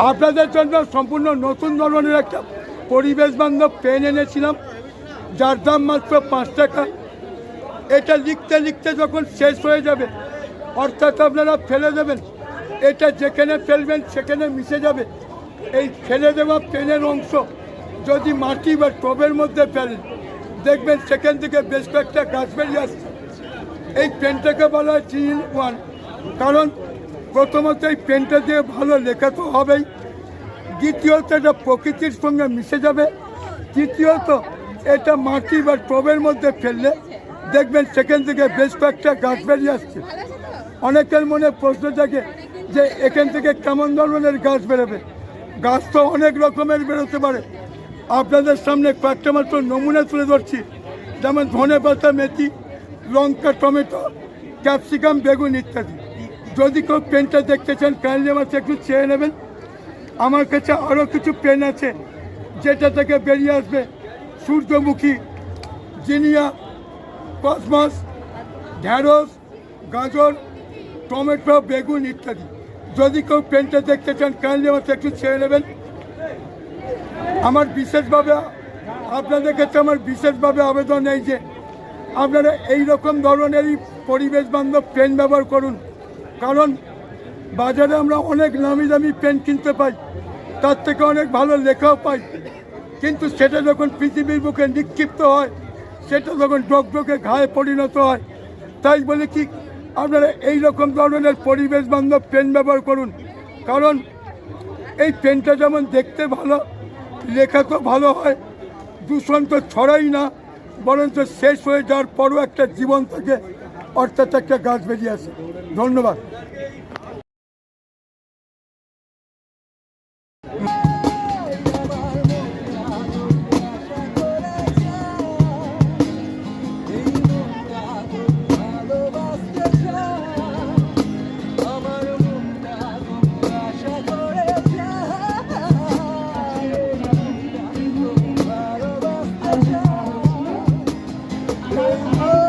আপনাদের জন্য সম্পূর্ণ নতুন ধরনের একটা পরিবেশ বান্ধব পেন এনেছিলাম, যার দাম মাত্র 5 টাকা। এটা লিখতে লিখতে যখন শেষ হয়ে যাবে, অর্থাৎ আপনারা ফেলে দেবেন, এটা যেখানে ফেলবেন সেখানে মিশে যাবে। এই ফেলে দেওয়া পেনের অংশ যদি মাটি বা টবের মধ্যে ফেলেন, দেখবেন সেখান থেকে বেশ কয়েকটা গাছ বেরিয়ে আসছে। এই পেনটাকে বলা হয় 3-in-1, কারণ প্রথমত এই পেনটা দিয়ে ভালো লেখা তো হবেই, দ্বিতীয়ত এটা প্রকৃতির সঙ্গে মিশে যাবে, তৃতীয়ত এটা মাটি বা টবের মধ্যে ফেললে দেখবেন সেখান থেকে বেশ কয়েকটা গাছ বেরিয়ে আসছে। অনেকের মনে প্রশ্ন থাকে যে এখান থেকে কেমন ধরনের গাছ বেরোবে। গাছ তো অনেক রকমের বেরোতে পারে। আপনাদের সামনে কয়েকটা মাত্র নমুনা তুলে ধরছি, যেমন ধনে পাতা, মেথি, লঙ্কা, টমেটো, ক্যাপসিকাম, বেগুন ইত্যাদি। যদি কেউ পেনটা দেখতে চান কাইন্ডলি আমার একটু চেয়ে নেবেন। আমার কাছে আরও কিছু পেন আছে যেটা থেকে বেরিয়ে আসবে সূর্যমুখী, জিনিয়া, কসমস, ঢ্যাঁড়স, গাজর, টমেটো, বেগুন ইত্যাদি। যদি কেউ পেনটা দেখতে চান কাইন্ডলি আমার একটু চেয়ে নেবেন। আমার বিশেষভাবে আপনাদের কাছে আমার বিশেষভাবে আবেদন এই যে আপনারা এই রকম ধরনেরই পরিবেশ বান্ধব পেন ব্যবহার করুন, কারণ বাজারে আমরা অনেক নামি দামি পেন কিনতে পাই, তার থেকে অনেক ভালো লেখাও পাই, কিন্তু সেটা যখন পৃথিবীর বুকে নিক্ষিপ্ত হয়, সেটা যখন ডগডগে ঘায়ে পরিণত হয়। তাই বলে কি আপনারা এই রকম ধরনের পরিবেশ বান্ধব পেন ব্যবহার করুন, কারণ এই পেনটা যেমন দেখতে ভালো, লেখা তো ভালো হয়, দূষণ তো ছড়াই না, বরঞ্চ শেষ হয়ে যাওয়ার পরও একটা জীবন থাকে, অর্থাৎ একটা গাছ বেরিয়ে আসে। ধন্যবাদ। Oh